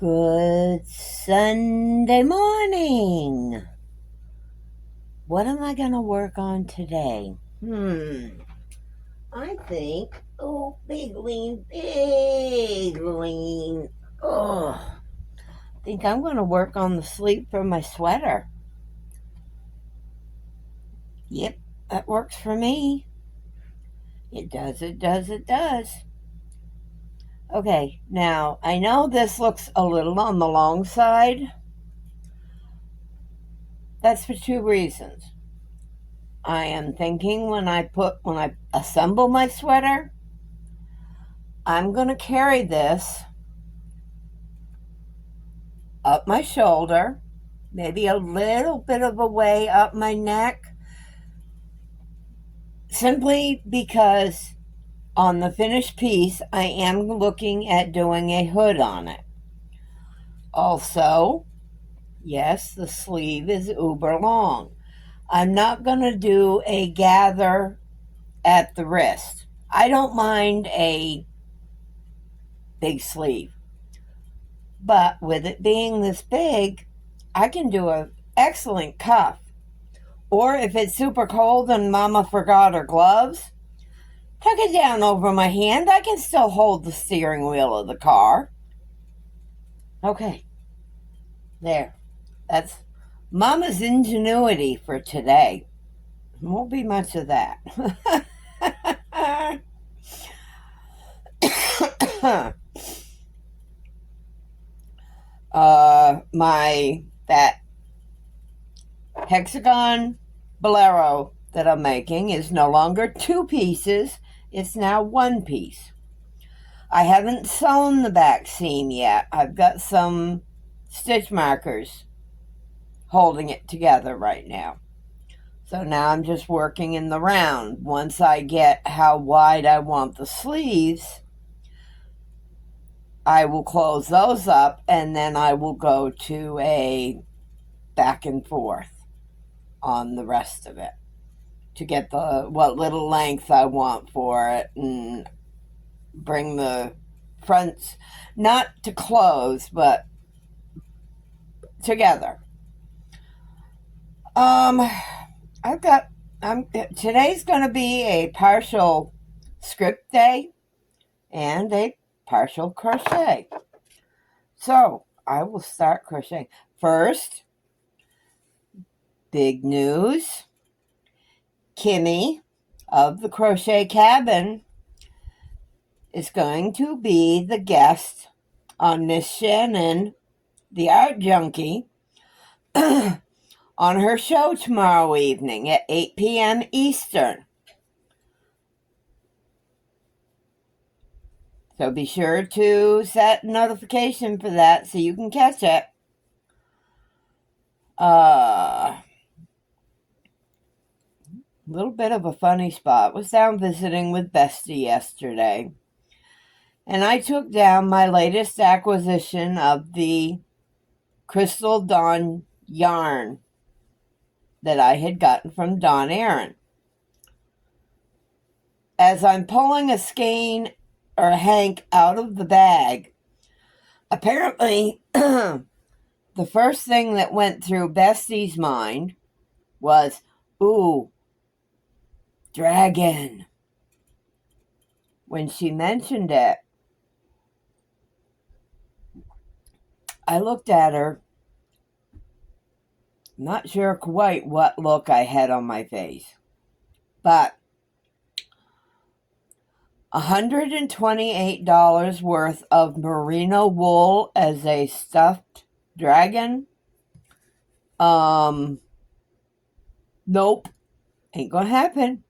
Good Sunday morning. What am I going to work on today? I think, big lean. I think I'm going to work on the sleeve for my sweater. Yep, that works for me. It does. Okay, now I know this looks a little on the long side. That's for two reasons. I am thinking when I assemble my sweater, I'm going to carry this up my shoulder, maybe a little bit of a way up my neck, simply because on the finished piece, I am looking at doing a hood on it. Also, yes, the sleeve is uber long. I'm not going to do a gather at the wrist. I don't mind a big sleeve. But with it being this big, I can do an excellent cuff. Or if it's super cold and Mama forgot her gloves, tuck it down over my hand. I can still hold the steering wheel of the car. Okay, there. That's Mama's ingenuity for today. Won't be much of that. That hexagon bolero that I'm making is no longer two pieces, it's now one piece. I haven't sewn the back seam yet. I've got some stitch markers holding it together right now. So now I'm just working in the round. Once I get how wide I want the sleeves, I will close those up and then I will go to a back and forth on the rest of it to get what little length I want for it and bring the fronts not to close but together. Today's going to be a partial script day and a partial crochet. So I will start crocheting. First, big news. Kimmy of the Crochet Cabin is going to be the guest on Miss Shannon, the art junkie, on her show tomorrow evening at 8 p.m. Eastern. So be sure to set notification for that so you can catch it. Little bit of a funny spot. Was down visiting with Bestie yesterday. And I took down my latest acquisition of the Crystal Dawn yarn that I had gotten from Dawn Aaron. As I'm pulling a skein or a hank out of the bag, apparently the first thing that went through Bestie's mind was, ooh, dragon. When she mentioned it, I looked at her, not sure quite what look I had on my face, but $128 worth of merino wool as a stuffed dragon. Nope. Ain't gonna happen.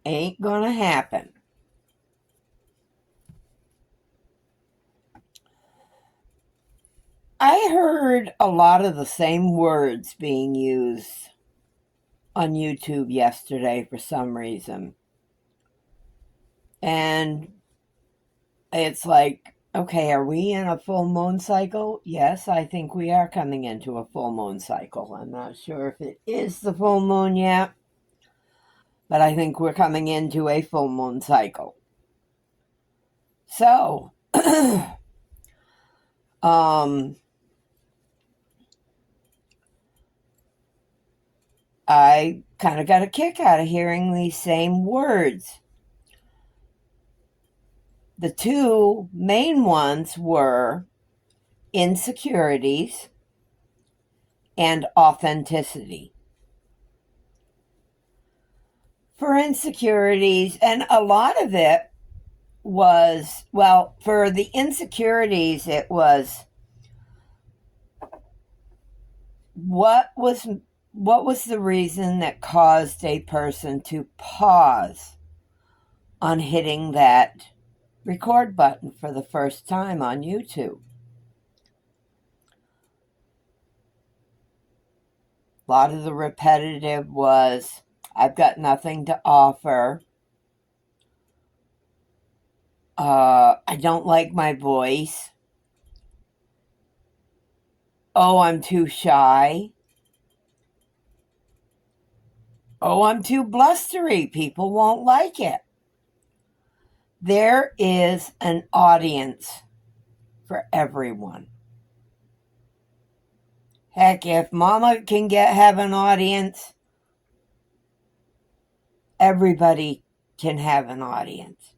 Ain't gonna happen. I heard a lot of the same words being used on YouTube yesterday for some reason. And it's like, okay, are we in a full moon cycle? Yes, I think we are coming into a full moon cycle. I'm not sure if it is the full moon yet, but I think we're coming into a full moon cycle. So, I kind of got a kick out of hearing these same words. The two main ones were insecurities and authenticity. For insecurities, and a lot of it was, well, for the insecurities, it was what was the reason that caused a person to pause on hitting that record button for the first time on YouTube? A lot of the repetitive was, I've got nothing to offer. I don't like my voice. Oh, I'm too shy. Oh, I'm too blustery. People won't like it. There is an audience for everyone. Heck, if Mama can have an audience, everybody can have an audience.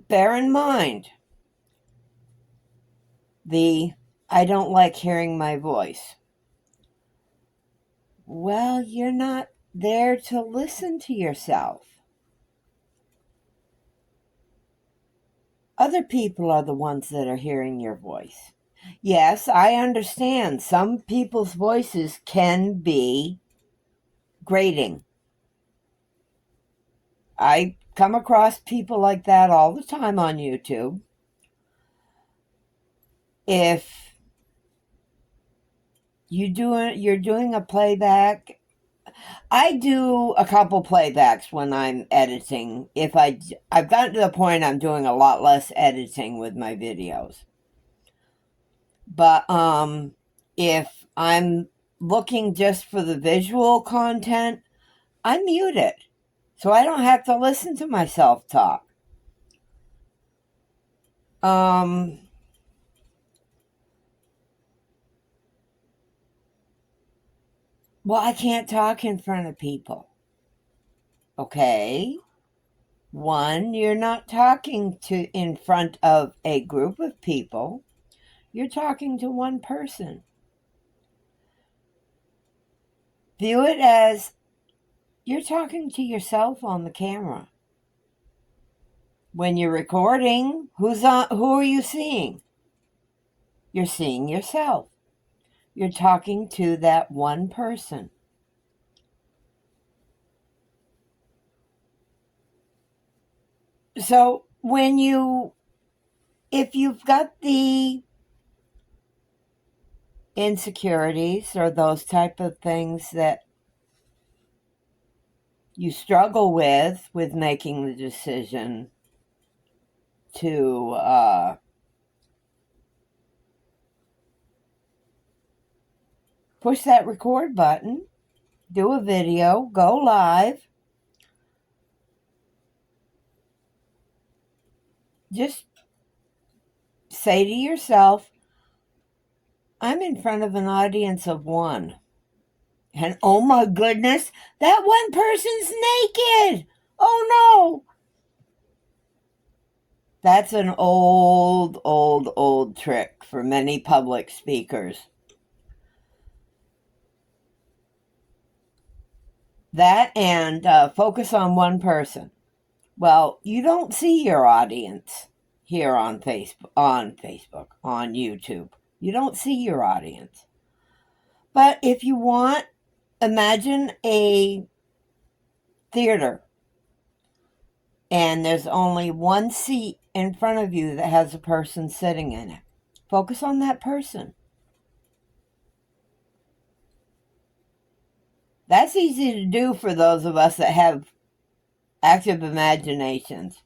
Bear in mind I don't like hearing my voice. Well, you're not there to listen to yourself. Other people are the ones that are hearing your voice. Yes, I understand some people's voices can be grating. I come across people like that all the time on YouTube. If you're doing a playback, I do a couple playbacks when I'm editing. I've gotten to the point I'm doing a lot less editing with my videos. But if I'm looking just for the visual content, I mute it so I don't have to listen to myself talk. Well, I can't talk in front of people. Okay. One, you're not talking in front of a group of people. You're talking to one person. View it as you're talking to yourself on the camera. When you're recording, who are you seeing? You're seeing yourself. You're talking to that one person. So if you've got the insecurities or those type of things that you struggle with making the decision to push that record button, do a video, go live, just say to yourself, I'm in front of an audience of one. And oh my goodness, that one person's naked. Oh no. That's an old trick for many public speakers. That and focus on one person. Well, you don't see your audience here on Facebook, on YouTube. You don't see your audience. But if you want, imagine a theater and there's only one seat in front of you that has a person sitting in it. Focus on that person. That's easy to do for those of us that have active imaginations.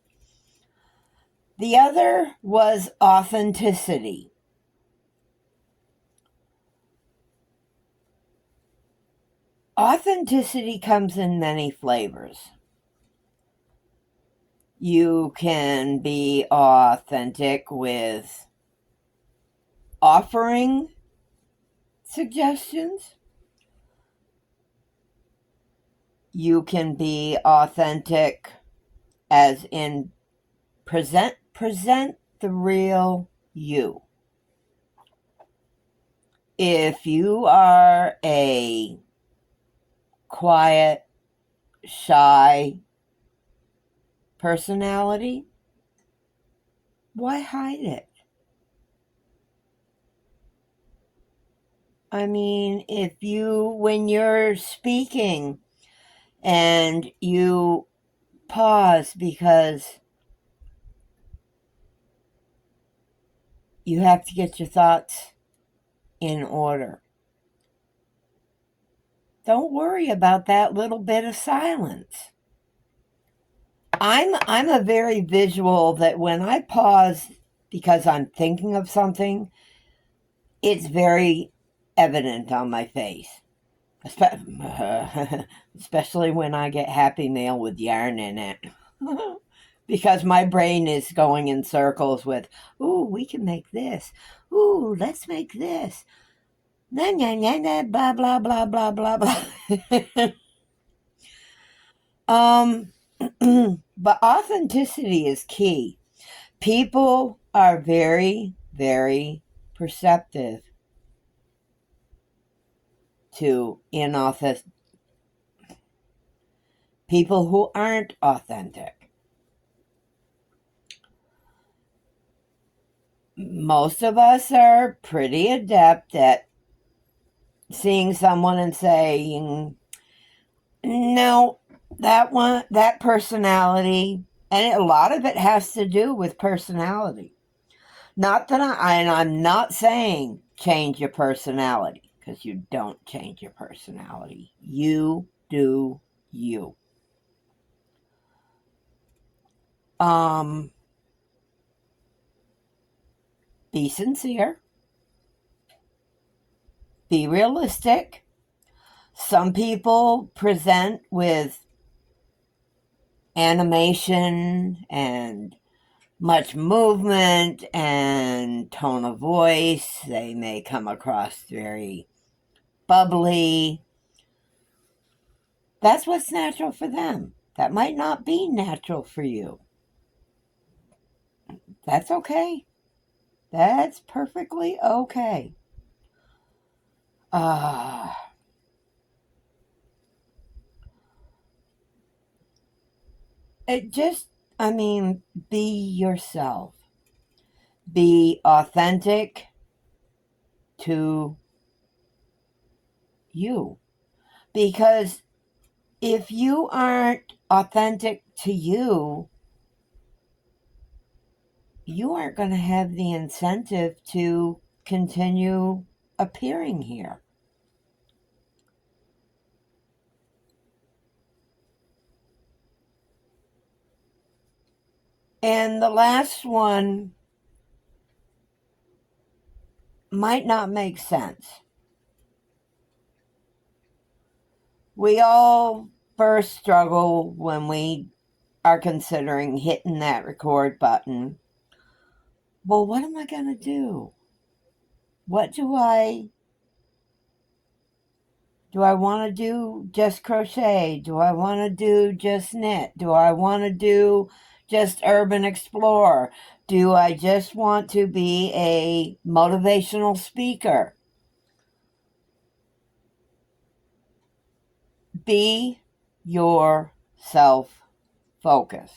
The other was authenticity. Authenticity comes in many flavors. You can be authentic with offering suggestions. You can be authentic as in present the real you. If you are a quiet, shy personality, why hide it? I mean, when you're speaking and you pause because you have to get your thoughts in order, don't worry about that little bit of silence. I'm a very visual that when I pause because I'm thinking of something, it's very evident on my face. Especially when I get happy mail with yarn in it. Because my brain is going in circles with, ooh, we can make this. Ooh, let's make this. Blah, blah, blah, blah, blah, blah. But authenticity is key. People are very, very perceptive to inauthentic people who aren't authentic. Most of us are pretty adept at seeing someone and saying, no, that personality, and a lot of it has to do with personality. Not that I'm not saying change your personality, because you don't change your personality. You do you. Be sincere. Be realistic. Some people present with animation and much movement and tone of voice. They may come across very bubbly. That's what's natural for them. That might not be natural for you. That's okay. That's perfectly okay. Be yourself. Be authentic to you. Because if you aren't authentic to you, you aren't going to have the incentive to continue appearing here. And the last one might not make sense. We all first struggle when we are considering hitting that record button. Well, what am I going to do? What do I want to do? Just crochet? Do I want to do just knit? Do I want to do just urban explore? Do I just want to be a motivational speaker? Be your self-focus.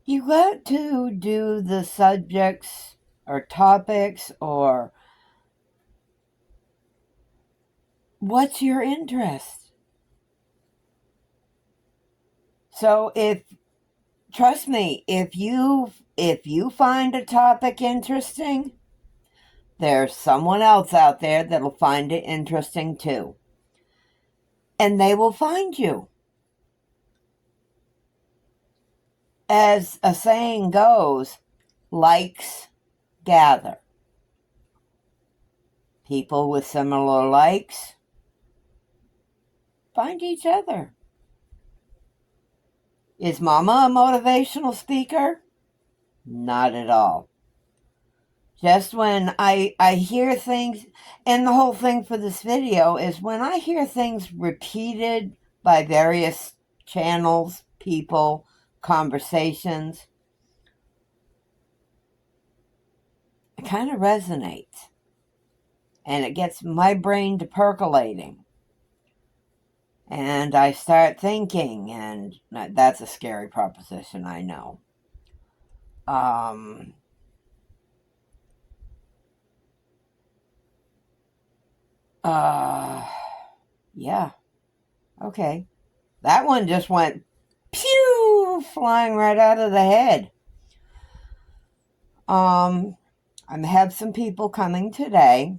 You got to do the subjects or topics or what's your interest. So trust me, if you find a topic interesting, there's someone else out there that'll find it interesting too. And they will find you. As a saying goes, likes gather. People with similar likes Find each other. Is Mama a motivational speaker? Not at all. Just when I hear things, and the whole thing for this video is when I hear things repeated by various channels, people, conversations, it kind of resonates. And it gets my brain to percolating. And I start thinking, and that's a scary proposition, I know. Yeah. Okay. That one just went pew, flying right out of the head. I have some people coming today.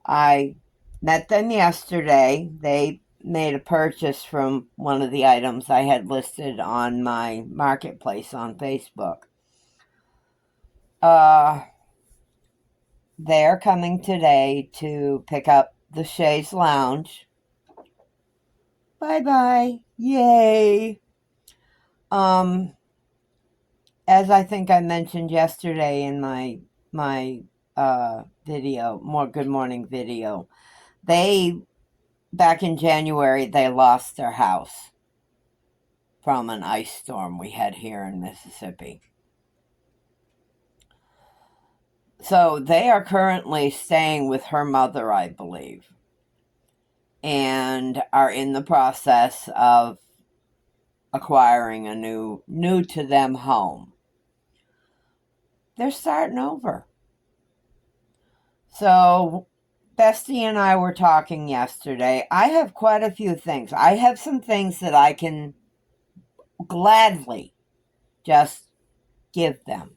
I met them yesterday. They made a purchase from one of the items I had listed on my marketplace on Facebook. They're coming today to pick up the Chaise Lounge. Bye-bye. Yay. As I think I mentioned yesterday in my video, more Good Morning video, back in January, they lost their house from an ice storm we had here in Mississippi. So they are currently staying with her mother, I believe, and are in the process of acquiring a new to them home. They're starting over. So Bestie and I were talking yesterday. I have quite a few things. I have some things that I can gladly just give them.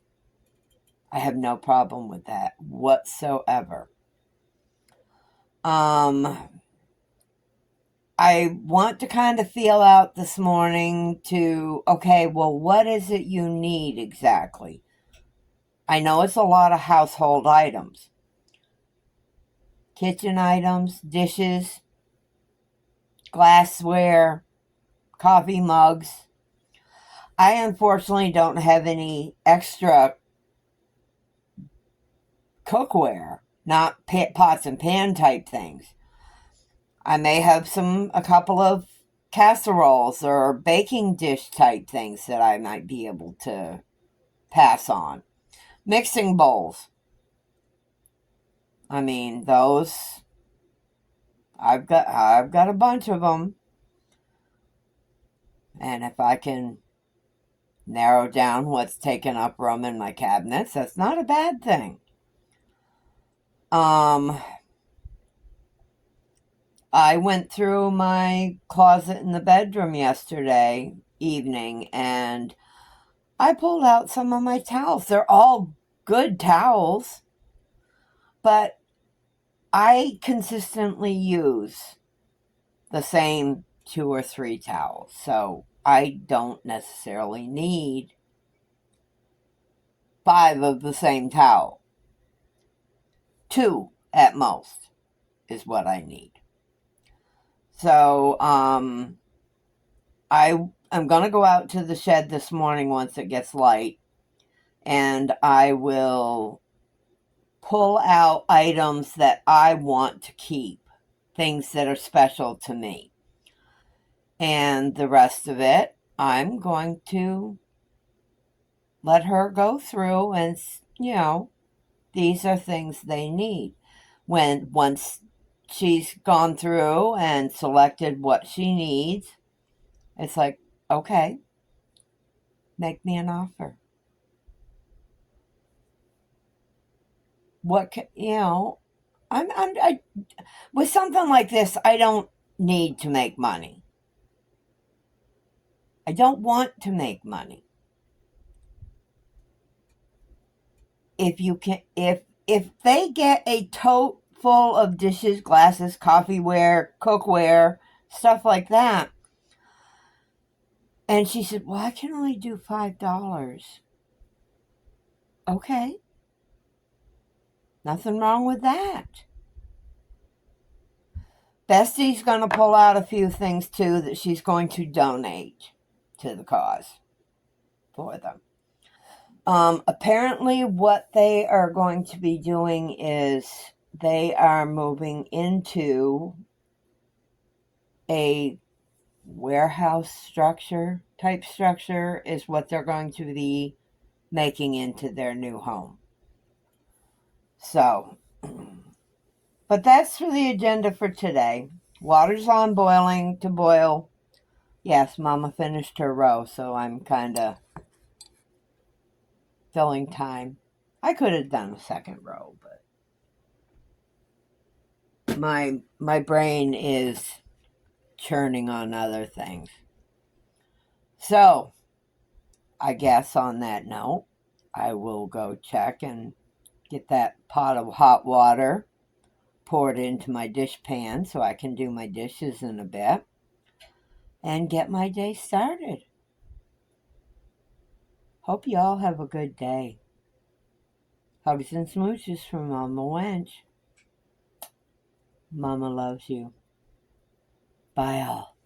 I have no problem with that whatsoever. I want to kind of feel out this morning to, okay, well, what is it you need exactly? I know it's a lot of household items. Kitchen items, dishes, glassware, coffee mugs. I unfortunately don't have any extra cookware, not pots and pan type things. I may have a couple of casseroles or baking dish type things that I might be able to pass on. Mixing bowls. I mean, those, I've got a bunch of them. And if I can narrow down what's taken up room in my cabinets, that's not a bad thing. I went through my closet in the bedroom yesterday evening and I pulled out some of my towels. They're all good towels, but I consistently use the same 2 or 3 towels. So I don't necessarily need 5 of the same towel. 2 at most is what I need. So I'm going to go out to the shed this morning once it gets light, and I will pull out items that I want to keep, things that are special to me. And the rest of it, I'm going to let her go through and, these are things they need. Once she's gone through and selected what she needs, it's like, okay, make me an offer. What can, I with something like this, I don't need to make money. I don't want to make money. If they get a tote full of dishes, glasses, coffeeware, cookware, stuff like that, and she said, well, I can only do $5. Okay. Nothing wrong with that. Bestie's going to pull out a few things too that she's going to donate to the cause for them. Apparently, what they are going to be doing is they are moving into a warehouse structure, type structure, is what they're going to be making into their new home. So, but that's for the agenda for today. Water's on boiling to boil. Yes, Mama finished her row, so I'm kind of filling time. I could have done a second row, but my brain is churning on other things. So, I guess on that note, I will go check and get that pot of hot water poured into my dish pan so I can do my dishes in a bit and get my day started. Hope you all have a good day. Hugs and smooches from Mama Wench. Mama loves you. Bye all.